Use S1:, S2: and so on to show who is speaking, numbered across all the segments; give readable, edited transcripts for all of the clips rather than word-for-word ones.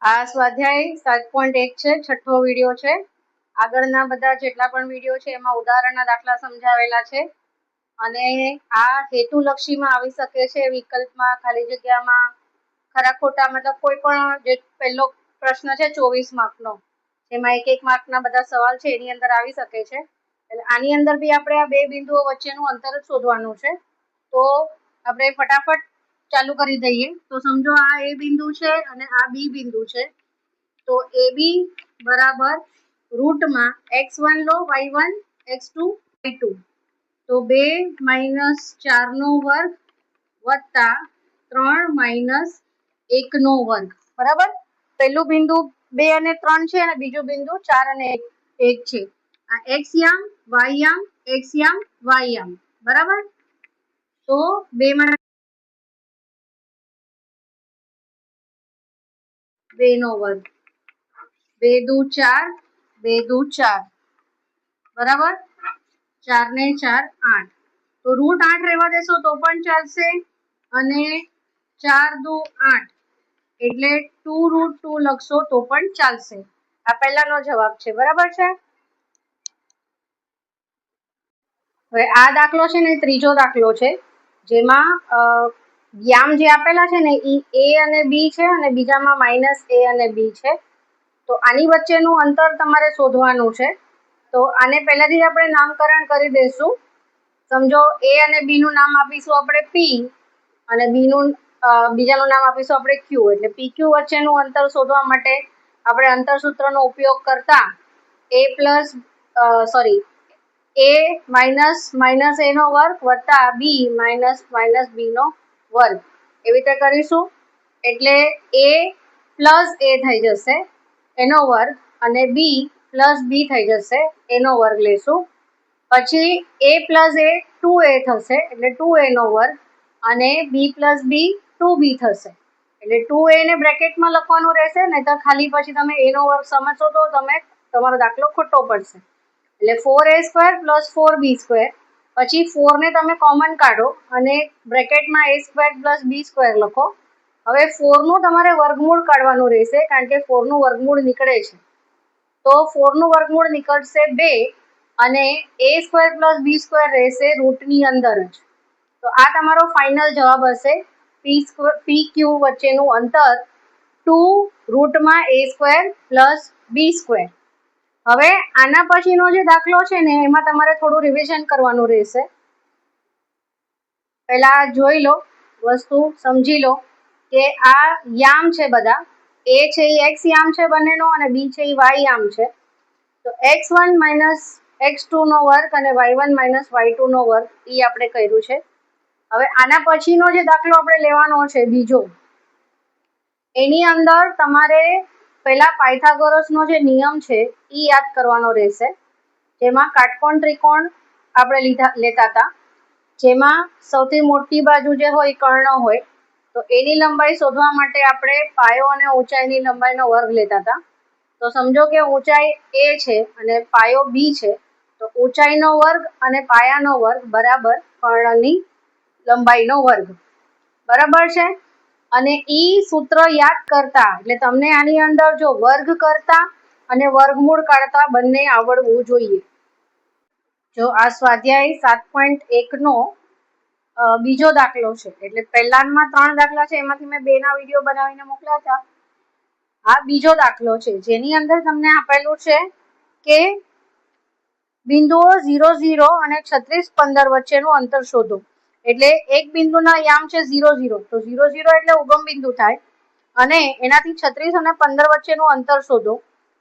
S1: આ સ્વાધ્યાય 7.1 છે, છઠ્ઠો વિડીયો છે। આગળના બધા જેટલા પણ વિડીયો છે એમાં ઉદાહરણના દાખલા સમજાવેલા છે અને આ હેતુલક્ષીમાં આવી શકે છે, વિકલ્પમાં, ખાલી જગ્યામાં, ખરા ખોટા, મતલબ કોઈ પણ જે પહેલો પ્રશ્ન છે 24 માર્કનો, જેમાં 1 માર્કના બધા સવાલ છે એની અંદર આવી શકે છે। એટલે આની અંદર બી આપણે આ બે બિંદુઓ વચ્ચેનું અંતર જ શોધવાનું છે। તો આપણે ફટાફટ ચાલુ કરી દઈએ। તો સમજો આ એ બિંદુ છે અને આ બી બિંદુ છે। તો AB બરાબર રૂટમાં x1 લો, y1, x2, y2, તો 2 - 4 નો વર્ગ વત્તા 3 - 1 નો વર્ગ, બરાબર। પહેલું બિંદુ 2 અને 3 છે અને બીજું બિંદુ 4 અને 1 છે। આ x યામ, y યામ, x યામ, y યામ, બરાબર। તો 2 માં 2 નો વર્ગ, 2 દુ 4, 2 દુ 4, બરાબર। 4 ને 4 8, તો રૂટ 8 રહેવા દેશો તો પણ ચાલશે અને 4 દુ 8 એટલે 2√2 લખશો તો પણ ચાલશે। આ પહેલાનો જવાબ છે, બરાબર છે। હવે આ દાખલો છે ને ત્રીજો દાખલો છે, જેમાં યામ જે આપેલા છે ને એ a અને b છે અને બીજામાં -a અને b છે। તો આની વચ્ચેનું અંતર તમારે શોધવાનું છે। તો આને પહેલાથી જ આપણે નામકરણ કરી દઈશું। સમજો a અને b નું નામ આપીશું આપણે p અને b નું બીજાનું નામ આપીશું આપણે q। એટલે pq વચ્ચેનું અંતર શોધવા માટે આપણે અંતર સૂત્રનો ઉપયોગ કરતા a માઇનસ a નો વર્ગ વત્તા b માઇનસ b નો વર્ગ, એવી રીતે કરીશું। એટલે a પ્લસ a થઈ જશે એનો વર્ગ અને b પ્લસ b થઈ જશે એનો વર્ગ લેશું। પછી a પ્લસ a 2a થશે એટલે 2a નો વર્ગ અને b પ્લસ b 2b થશે એટલે 2a ને બ્રેકેટમાં લખવાનું રહેશે, નહીં તો ખાલી પછી તમે a નો વર્ગ સમજશો તો તમારો દાખલો ખોટો પડશે। એટલે 4a² પ્લસ 4b², પછી 4 ને તમે કોમન કાઢો અને બ્રેકેટમાં a² પ્લસ b² લખો। હવે 4 નું તમારે વર્ગમૂળ કાઢવાનું રહેશે, કારણ કે 4 નું વર્ગમૂળ નીકળે છે। તો 4 નું વર્ગમૂળ નીકળશે 2 અને a² પ્લસ b² રહેશે રૂટની અંદર જ। તો આ તમારો ફાઇનલ જવાબ હશે। pq વચ્ચેનું અંતર 2√a² પ્લસ b²। હવે આના પછીનો જે દાખલો છે ને એમાં તમારે થોડું રિવિઝન કરવાનું રહેશે। પહેલા જોઈ લો, વસ્તુ સમજી લો કે આ યામ છે બધા, a છે એ x યામ છે બંનેનો અને b છે એ y યામ છે। તો x1 - x2 નો વર્ગ અને y1 - y2 નો વર્ગ એ આપણે કર્યું છે। હવે આના પછીનો જે દાખલો આપણે લેવાનો છે બીજો, એની અંદર તમારે પહેલા પાયથાગોરસનો જે નિયમ છે એ યાદ કરવાનો રહેશે। જેમાં કાટકોણ ત્રિકોણ આપણે લેતા હતા, જેમાં સૌથી મોટી બાજુ જે હોય કર્ણ હોય, તો એની લંબાઈ શોધવા માટે આપણે પાયો અને ઊંચાઈની લંબાઈનો વર્ગ લેતા હતા। તો સમજો કે ઊંચાઈ a છે અને પાયો b છે, તો ઊંચાઈનો વર્ગ અને પાયાનો વર્ગ બરાબર કર્ણની લંબાઈનો વર્ગ, બરાબર છે। અને ઈ સૂત્ર યાદ કરતા, એટલે તમને આની અંદર જો વર્ગ કરતા અને વર્ગમૂળ કાઢતા બંને આવડવું જોઈએ। જો આ સ્વાધ્યાય 7.1 નો બીજો દાખલો છે, એટલે પહેલામાં 3 દાખલા છે એમાંથી મેં 2 ના વિડીયો બનાવીને મોકલ્યા હતા। આ બીજો દાખલો છે, જેની અંદર તમને આપેલું છે કે બિંદુઓ 0, 0 અને 36, 15 વચ્ચેનું અંતર શોધો। એટલે એક બિંદુના યામ છે 0, 0, તો 0, 0 એટલે ઉગમ બિંદુ થાય અને એનાથી 36 અને 15 વચ્ચેનું અંતર શોધો।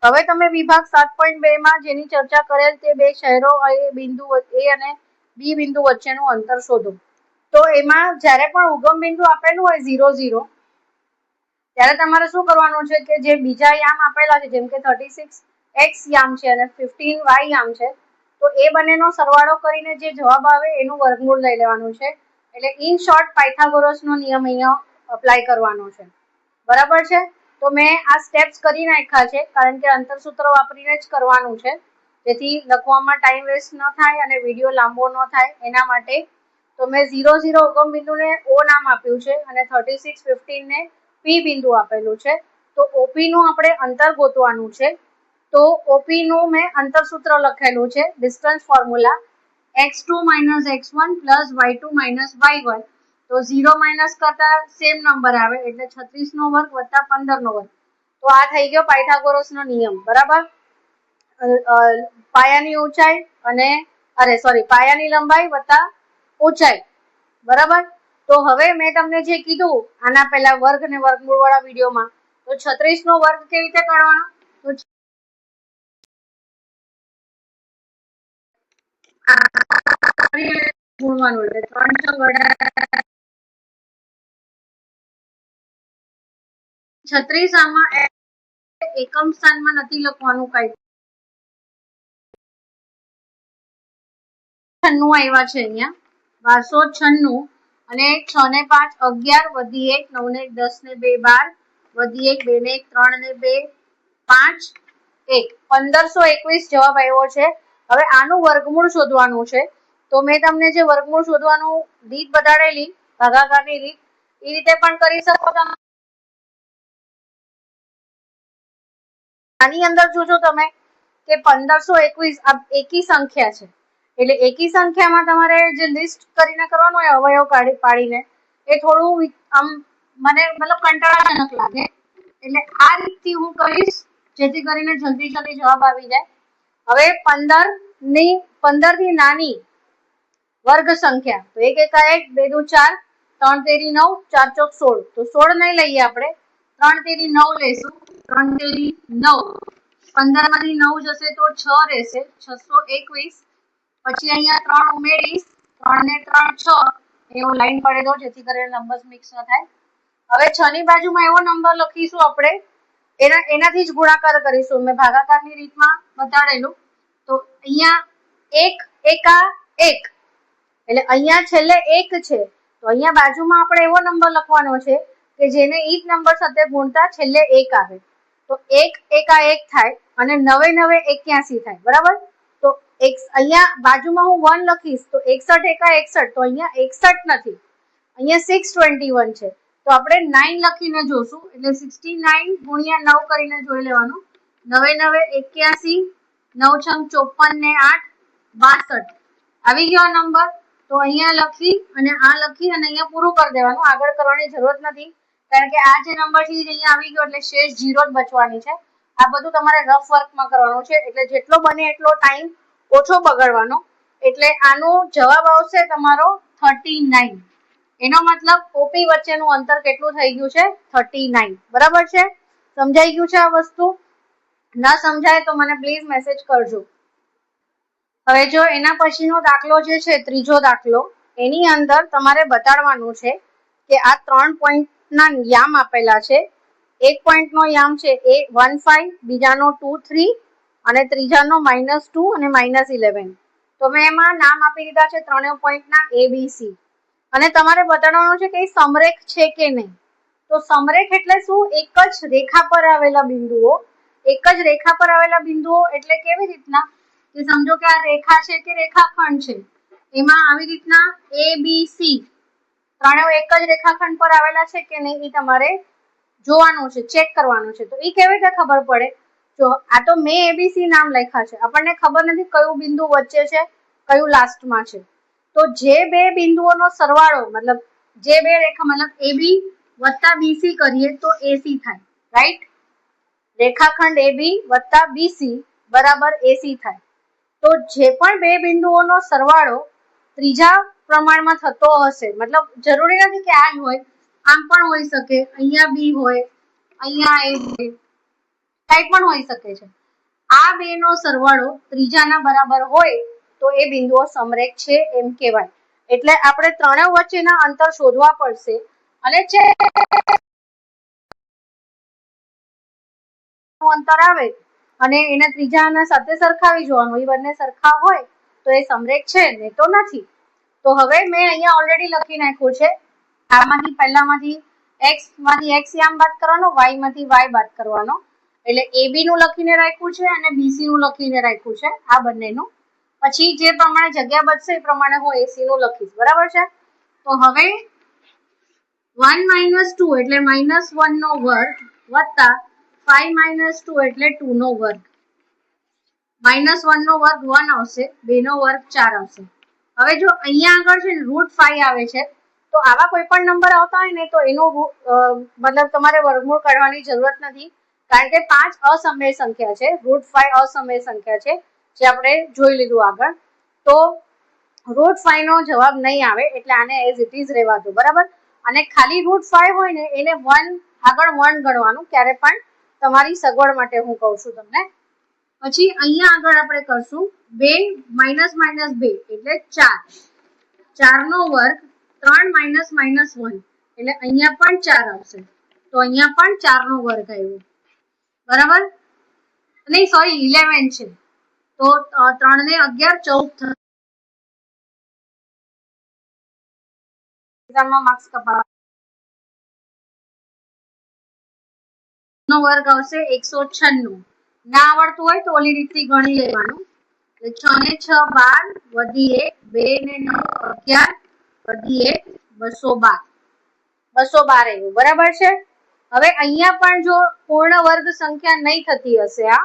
S1: હવે તમે વિભાગ 7.2 માં જેની ચર્ચા કરેલ તે બે શહેરો બિંદુ a અને b બિંદુ વચ્ચેનું અંતર શોધો। તો એમાં જ્યારે પણ ઉગમ બિંદુ આપેલું હોય 0, 0, ત્યારે તમારે શું કરવાનું છે કે જે બીજા યામ આપેલા છે, જેમ કે 36x યામ છે અને 15y યામ છે, તો એ બંનેનો સરવાળો કરીને જે જવાબ આવે એનું વર્ગમૂળ લઈ લેવાનું છે। એટલે ઇન શોર્ટ પાયથાગોરસનો નિયમ અહીંયા અપ્લાય કરવાનો છે, બરાબર છે। તો મેં આ સ્ટેપ્સ કરી નાખ્યા છે, કારણ કે અંતરસૂત્ર વાપરીને જ કરવાનું છે, જેથી લખવામાં ટાઈમ વેસ્ટ ન થાય અને વિડીયો લાંબો ન થાય એના માટે। તો મેં 0, 0 ઉગમ બિંદુને O નામ આપ્યું છે અને 36, 15 ને P બિંદુ આપેલું છે। તો તો ઓપી નું આપણે અંતર ગોતવાનું છે. તો ઓપી નું મેં અંતર સૂત્ર લખેલું છે, distance formula x2 minus x1 plus y2 minus y1. તો 0 માઇનસ કરતા સેમ નંબર આવે એટલે 36 નો વર્ગ વત્તા 15 નો વર્ગ. તો આ થઈ ગયો પાયથાગોરસ નો નિયમ, બરાબર. પાયાની ઊંચાઈ અને પાયાની લંબાઈ વત્તા ઊંચાઈ, બરાબર. તો હવે મેં તમને જે કીધું આના પહેલા વર્ગ અને વર્ગમૂળ વાળા વિડીયોમાં, તો 36 નો વર્ગ કેવી રીતે કરવાનો, તો 36 આમાં એકમ સ્થાનમાં નથી લખવાનું, કઈ 96 આવ્યા છે અહીંયા, 1296 અને 6 ને 5 11 વધી 1 9 ને 10 ને 2 12 વધી 1 2 ને 1 3 ને 2 5 1 1521 જવાબ આવ્યો છે. હવે આનું વર્ગમૂળ શોધવાનું છે. તો મેં તમને જે વર્ગમૂળ શોધવાનું રીત બતાડેલી, ભાગાકારની રીત, એ રીતે પણ કરી શકો તમે. આની અંદર જોજો તમે કે 1521 એકી સંખ્યા છે, એટલે એકી સંખ્યામાં તમારે જે લિસ્ટ કરીને કરવાનું હોય અવયવ પાડીને, એ થોડું આમ મને મતલબ કંટાળાજનક લાગે, એટલે આ રીતથી હું કરીશ જેથી કરીને જલ્દી જવાબ આવી જાય. હવે 15 થી નાની વર્ગ સંખ્યા, તો 1 એકા 1 2 દુ 4 3 તેરી 9 4 ચોક 16, તો 16 નહીં લઈએ આપણે, 3 તેરી 9 લઈશું, 3 તેરી 9, 15 માંથી 9 જશે તો 6 રહેશે, 621. પછી અહીંયા 3 ઉમેરીશ, 3 ને 3 6, એવો લાઈન પડે દો જેથી કરીને નંબર્સ મિક્સ ન થાય. હવે 6 ની બાજુમાં એવો નંબર લખીશું આપણે, એનાથી જ ગુણાકાર કરીશું, મેં ભાગાકારની રીતમાં બતાડેલું. તો અહીંયા 1 એકા 1, એટલે અહીંયા છેલ્લે 1 છે, તો અહીંયા બાજુમાં આપણે એવો નંબર લખવાનો છે કે જેને ઈ જ નંબર સાથે ગુણતા છેલ્લે 1 આવે. તો 1 એકા 1 થાય અને 9 9 81 થાય, બરાબર. તો અહીંયા બાજુમાં હું 1 લખીશ તો 61 એકા 61, તો અહીંયા 61 નથી, અહીંયા 621 છે. તો આપણે 9 લખીને જોશું, એટલે 69 ગુણ્યા 9 કરીને જોઈ લેવાનું. 9 9 81, 9 6 54 ને 8 62 આવી ગયો નંબર. તો અહીંયા લખી અને આ લખી અને અહીંયા પૂરું કરી દેવાનું, આગળ કરવાની જરૂરત નથી, કારણ કે આ જે નંબર છે અહીંયા આવી ગયો એટલે શેષ 0 જ બચવાની છે. આ બધું તમારે રફ વર્કમાં કરવાનું છે, એટલે જેટલો બને એટલો ટાઈમ ઓછો બગાડવાનો. એટલે આનો જવાબ આવશે તમારો 39. એનો મતલબ ઓપી વચ્ચેનું અંતર કેટલું થઈ ગયું છે, 39, બરાબર છે. સમજાઈ ગયું છે આ વસ્તુ? ના સમજાય તો મને પ્લીઝ મેસેજ કરજો. હવે જો એના પછીનો દાખલો જે છે, ત્રીજો દાખલો, એની અંદર તમારે બતાડવાનું છે કે આ 3 પોઈન્ટના યામ આપેલા છે. એક પોઈન્ટનો યામ છે એ 15, બીજાનો 2 3 અને ત્રીજાનો -2 અને -11. તો મેં એમાં નામ આપી દીધા છે ત્રણેય પોઈન્ટના ABC, અને તમારે બતાડવાનું છે કે સમરેખ છે કે નહીં. તો સમરેખ એટલે શું? એક જ રેખા પર આવેલા બિંદુઓ. એક જ રેખા પર આવેલા બિંદુઓ એટલે કેવી રીતના કે સમજો કે આ રેખા છે કે રેખાખંડ છે, એમાં આવી રીતના ABC ત્રણેય એક જ રેખાખંડ પર આવેલા છે કે નહીં એ તમારે જોવાનું છે, ચેક કરવાનું છે. તો એ કેવી રીતે ખબર પડે? જો આ તો મેં ABC નામ લખ્યા છે, આપણને ખબર નથી કયું બિંદુ વચ્ચે છે, કયું લાસ્ટમાં છે. તો જે બે બિંદુઓનો સરવાળો, મતલબ જે બે રેખા, મતલબ AB વત્તા BC કરીએ તો AC થાય, રાઈટ. રેખાખંડ AB વત્તા BC બરાબર AC થાય. તો જે પણ બે બિંદુઓનો સરવાળો ત્રીજા પ્રમાણમાં થતો હશે, મતલબ જરૂરી નથી કે આ જ હોય, આમ પણ હોઈ શકે, અહીંયા B હોય, અહીંયા A હોય, કઈ પણ હોઈ શકે છે. આ બે નો સરવાળો ત્રીજાના બરાબર હોય તો એ બિંદુઓ સમરેખ છે એમ કહેવાય. એટલે આપણે ત્રણેય વચ્ચેના અંતર શોધવા પડશે, અને અંતર આવે અને એને ત્રીજાના સાથે સરખાવી જોવાનું, એ બંને સરખા હોય તો એ સમરેખ છે, ને તો નથી. તો હવે મેં અહીંયા ઓલરેડી લખી નાખ્યું છે, આમાંથી પહેલામાંથી x યામ બાદ કરવાનો, y માંથી y બાદ કરવાનો. એટલે AB નું લખીને રાખ્યું છે અને BC નું લખીને રાખ્યું છે, આ બંનેનું. પછી જે પ્રમાણે જગ્યા બચશે એ પ્રમાણે હું AC નું લખીશ, બરાબર છે. તો હવે 1 - 2 એટલે -1 નો વર્ગ વત્તા 5 - 2 એટલે 2 નો વર્ગ, -1 નો વર્ગ 1 આવશે, 2 નો વર્ગ 4 આવશે. હવે જો અહીંયા આગળ છે √5 આવે છે, તો આવા કોઈ પણ નંબર આવતા હોય ને તો એનું મતલબ તમારે વર્ગમૂળ કાઢવાની જરૂરત નથી, કારણ કે 5 અસમય સંખ્યા છે, √5 અસમય સંખ્યા છે, જે આપણે જોઈ લીધું આગળ. તો √5 નો જવાબ નહીં આવે, એટલે આને એઝ ઇટ ઇઝ રહેવા દો, બરાબર. અને ખાલી √5 હોય ને એને 1 આગળ 1 ગણવાનું, ક્યારે પણ તમારી સગવડ માટે હું કહું છું તમને. પછી અહીંયા આગળ આપણે કરશું 2 - -2 એટલે 4, 4 નો વર્ગ 3 - -1 એટલે અહીંયા પણ 4 આવશે, તો અહીંયા પણ 4 નો વર્ગ આવ્યો, બરાબર. નહીં સોરી 11 છે, તો 3 ને 11 14 માર્ક્સ કપા નો વર્ગ આવશે 196. ના આવડતું હોય તો ઓલી રીતથી ગણી લેવાનું. 6 ને 6 12 વધી 1 2 ને 9 11 વધી 1 212, 212 એવું, બરાબર છે. હવે અહીંયા પણ જો પૂર્ણ વર્ગ સંખ્યા નહીં થતી હશે આ,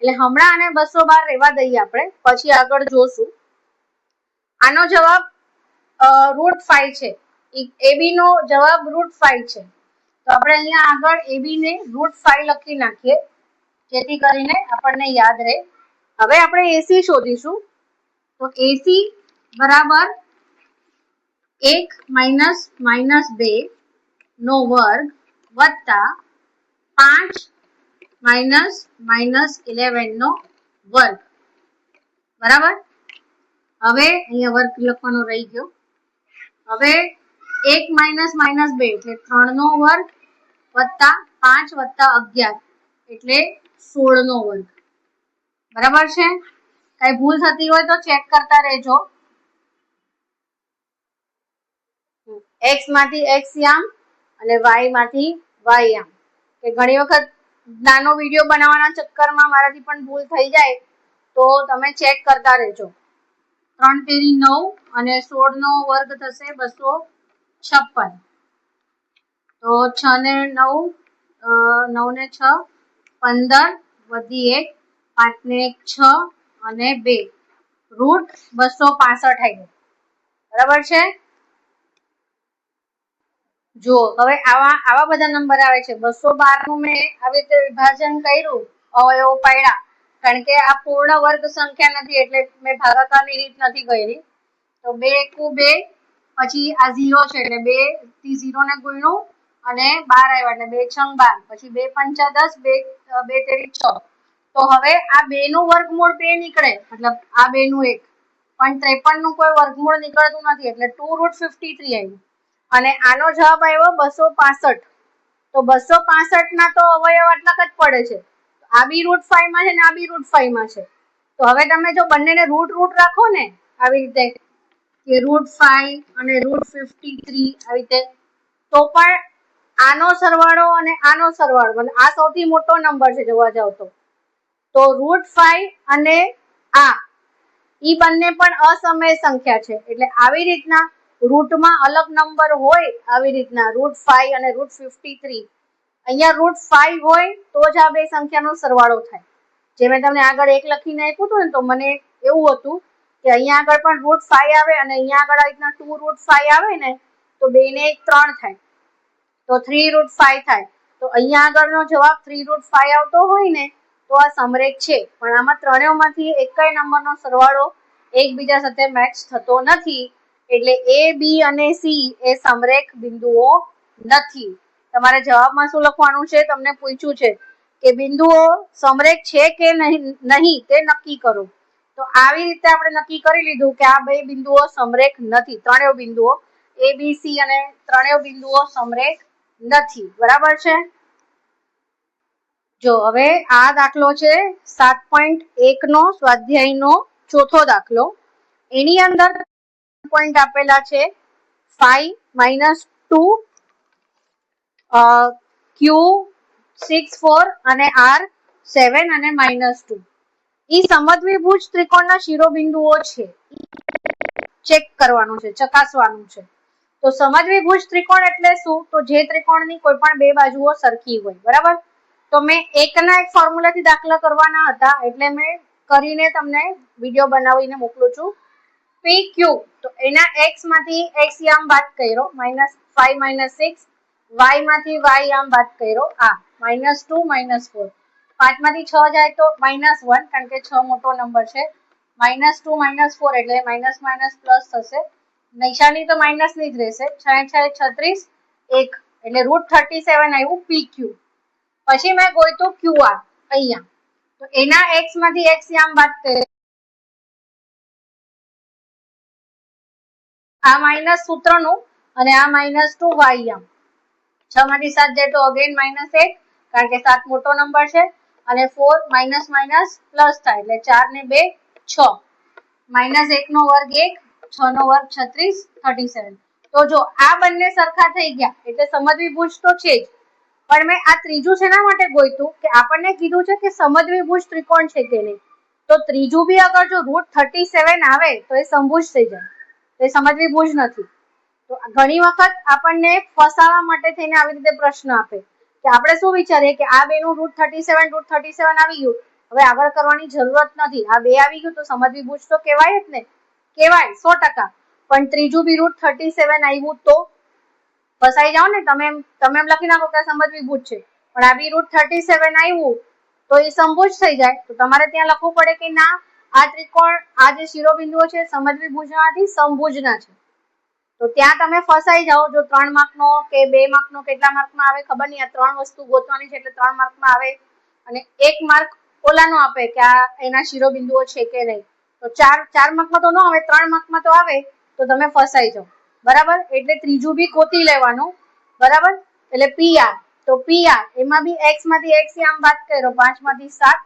S1: એટલે હમણાં આને 212 રહેવા દઈએ આપણે, પછી આગળ જોશું. આનો જવાબ √5 છે, AB નો જવાબ √5 છે, તો આપણે અહીંયા આગળ AB ને √5 લખી નાખીએ, જેથી કરીને આપણને યાદ રહે. હવે આપણે AC શોધીશું, તો AC બરાબર 1 - -2 નો વર્ગ વત્તા 5 - -11 નો વર્ગ, બરાબર. હવે અહીંયા વર્ગ લખવાનો રહી ગયો. હવે 1 - -2 એટલે 3 નો વર્ગ વત્તા 5 વત્તા 11 એટલે 16 નો વર્ગ, બરાબર છે. કઈ ભૂલ થતી હોય તો ચેક કરતા રહેજો. x માંથી x યામ અને y માંથી y યામ, કે ઘણી વખત નાનો વિડીયો બનાવવાના ચક્કરમાં મારાથી પણ ભૂલ થઈ જાય, તો તમે ચેક કરતા રહેજો. 3 તેરી 9 અને 16 નો વર્ગ થશે 256, તો 6 ને 9 9 ને 6 15 વધી 1 5 ને 1 6 અને 2 √265 આવ્યું, બરાબર છે. જો હવે આવા બધા નંબર આવે છે. 212 નું મેં આવી રીતે વિભાજન કર્યું, અવયવો પાડ્યા, કારણ કે આ પૂર્ણ વર્ગ સંખ્યા નથી એટલે મેં ભાગાકારની રીત નથી કરી. તો 2 એકુ 2, પછી આ 0 છે એટલે 2 થી 0 ને ગુણ્યું અને 12 આવ્યા એટલે 2 છંગ 12, પછી 2 પંચા 10, 2 તેરી 6. તો હવે આ 2 નું વર્ગમૂળ 2 નીકળે, મતલબ આ 2 નું 1, પણ 53 નું કોઈ વર્ગમૂળ નીકળતું નથી, એટલે 2√53 આવ્યું. અને આનો જવાબ આવ્યો 265. તો 265 ના તો અવયવ આટલા જ પડે છે, આ બી √5 માં છે ને આ બી √5 માં છે. તો હવે તમે જો બંનેને √√ રાખો ને આવી રીતે, કે √5 અને √53 આવી રીતે, તો પણ આનો સરવાળો અને આનો સરવાળો, મતલબ આ સૌથી મોટો નંબર છે જોવા જાવ તો √5 અને આ ઈ બંને પણ અસમય સંખ્યા છે, એટલે આવી રીતના રૂટમાં અલગ નંબર હોય, આવી રીતના √5 અને √53, અહીંયા √5 હોય તો જ આ બે સંખ્યાનો સરવાળો થાય. જે મેં તમને આગળ 1 લખીને આપ્યું હતું ને, તો મને એવું હતું કે અહીંયા આગળ પણ √5 આવે અને અહીંયા આગળ આ રીતના 2√5 આવે ને, તો 2 ને 1 3 થાય, તો 3√5 થાય. તો અહીંયા આગળનો જવાબ 3√5 આવતો હોય ને તો આ સમરેખ છે, પણ આમાં ત્રણેયમાંથી એકય નંબરનો સરવાળો એકબીજા સાથે મેચ થતો નથી, એટલે A, B અને C એ સમરેખ બિંદુઓ નથી. તમારે જવાબમાં શું લખવાનું છે, તમને પૂછ્યું છે કે બિંદુઓ સમરેખ છે કે નહીં તે નક્કી કરો. તો આવી રીતે આપણે નક્કી કરી લીધું કે આ બે બિંદુઓ સમરેખ નથી, ત્રણેય બિંદુઓ A, B, C અને ત્રણેય બિંદુઓ સમરેખ નથી, બરાબર છે. જો હવે આ દાખલો છે 7.1 નો સ્વાધ્યાયનો ચોથો દાખલો. એની અંદર પોઈન્ટ આપેલા છે 5 - 2 Q64 અને R7 અને -2. ઈ સમદ્વિભુજ ત્રિકોણના શિરોબિંદુઓ છે, ચેક કરવાનું છે, ચકાસવાનું છે. તો સમદ્વિભુજ ત્રિકોણ એટલે શું? તો જે ત્રિકોણની કોઈ પણ બે બાજુઓ સરખી હોય, બરાબર. તો તો મેં એકના એક ફોર્મ્યુલાથી દાખલા કરવાના હતા એટલે મેં કરીને તમને વિડીયો બનાવીને મોકલું છું. પી ક્યુ, તો એના એક્સ માંથી એક્સ યામ બાદ કર્યો, -5 - 6, વાય માંથી વાય યામ બાદ કર્યો, આ -2 - 4, 5 માંથી 6 જાય તો -1 કારણ કે 6 મોટો નંબર છે, -2 - 4 એટલે માઇનસ માઇનસ પ્લસ થશે, નિશાની તો માઇનસ ની જ રહેશે, 6 × 6 = 36, 1 એટલે √37 આવ્યું પી ક્યુ. પછી મેં ગોઈતું ક્યુઆર અહીંયા, તો એના એક્સ માંથી એક્સ યામ બાદ કર્યો, આ માઇનસ સૂત્રનું અને આ -2 વાય યામ, 6 માંથી 7 જાય તો અગેન -1 કારણ કે 7 મોટો નંબર છે, અને 4 માઇનસ માઇનસ પ્લસ થાય એટલે 4 ને 2 6, -1 નો વર્ગ 1, 6 નો વર્ગ 36, 37. તો જો આ બંને સરખા થઈ ગયા એટલે સમજવી ભૂજ તો છે જ, પણ મેં આ ત્રીજું શેના માટે ગોઈતું કે આપણને કીધું છે કે સમજવી ભૂજ ત્રિકોણ છે કે નહીં, તો ત્રીજું બી અગર જો √37 આવે તો એ સમભુજ થઈ જાય, એ સમજવી ભૂજ નથી. તો ઘણી વખત આપણને ફસાવા માટે થઈને આવી રીતે પ્રશ્ન આપે કે આપણે શું વિચારીએ કે આ બેનું √37 આવી ગયું, હવે આગળ કરવાની જરૂરત નથી, આ બે આવી ગયું તો સમજવી ભૂજ તો કહેવાય જ ને, કહેવાય 100%, પણ ત્રીજું બી √37 આવ્યું તો ફસાઈ જાઓ ને, તમે એમ લખી નાખો કે સમજવી ભૂજ છે, પણ આ બી √37 આવ્યું તો એ સમભુજ થઈ જાય, તો તમારે ત્યાં લખવું પડે કે ના આ ત્રિકોણ, આ જે શિરોબિંદુઓ છે સમજવી ભુજના નથી સમભુજના છે, તો ત્યાં તમે ફસાઈ જાઓ. જો 3 માર્કનો કે 2 માર્કનો કેટલા માર્કમાં આવે ખબર નહીં, આ 3 વસ્તુ ગોતવાની છે એટલે 3 માર્કમાં આવે અને 1 માર્ક ઓલાનો આપે કે આ એના શિરોબિંદુઓ છે કે નહીં, તો 4 માર્કમાં તો ન આવે, 3 માર્કમાં તો આવે, તો તમે ફસાઈ જાઓ. બરાબર, એટલે ત્રીજું બી ગોતી લેવાનું. બરાબર, એટલે પીઆર, તો પીઆર એમાં બી એક્સ માંથી એક્સ યામ બાદ કર્યો, 5 માંથી 7,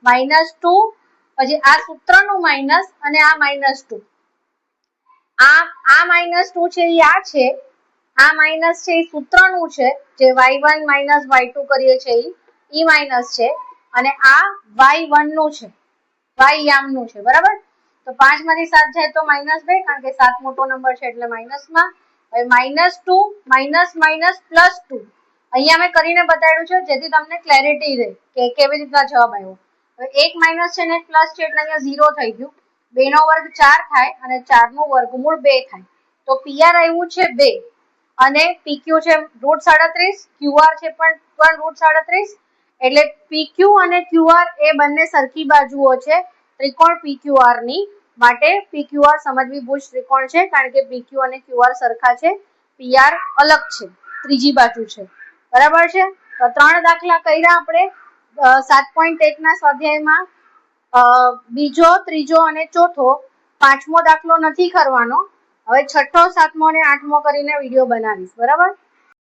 S1: -2, પછી આ સૂત્રનું માઇનસ અને આ -2, આ -2 છે એ આ છે, આ માઇનસ છે એ સૂત્રનું છે, જે y1 - y2 કરીએ છીએ એ માઇનસ છે, અને આ y1 નું છે, y યામનું છે. બરાબર, તો 5 માંથી 7 જાય તો -2 કારણ કે 7 મોટો નંબર છે એટલે માઇનસમાં, હવે -2 -2 અહીંયા મેં કરીને બતાવ્યું છે જેથી તમને ક્લેરિટી રહે કે કેવી રીતના જવાબ આવ્યો. હવે એક માઇનસ છે ને એક પ્લસ છે એટલે અહીંયા 0 થઈ ગયું, 2 નો વર્ગ 4 થાય અને 4 નું વર્ગમૂળ 2 થાય, તો પીઆર આવ્યું છે 2 અને પીક્યુ છે √37, ક્યુઆર છે પણ √37, એટલે પીક્યુ અને ક્યુઆર એ બંને સરખી બાજુઓ છે ત્રિકોણ પીક્યુઆર ની, માટે પીક્યુઆર સમજવી ભુજ ત્રિકોણ છે કારણ કે પીક્યુ અને ક્યુઆર સરખા છે, પીઆર અલગ છે, ત્રીજી બાજુ છે. બરાબર છે, તો 3 દાખલા કર્યા આપણે 7.1 ના સ્વાધ્યાયમાં, બીજો, ત્રીજો અને ચોથો. 5મો દાખલો નથી કરવાનો, હવે 6ઠ્ઠો, 7મો અને 8મો કરીને વિડીયો બનાવીશ. બરાબર.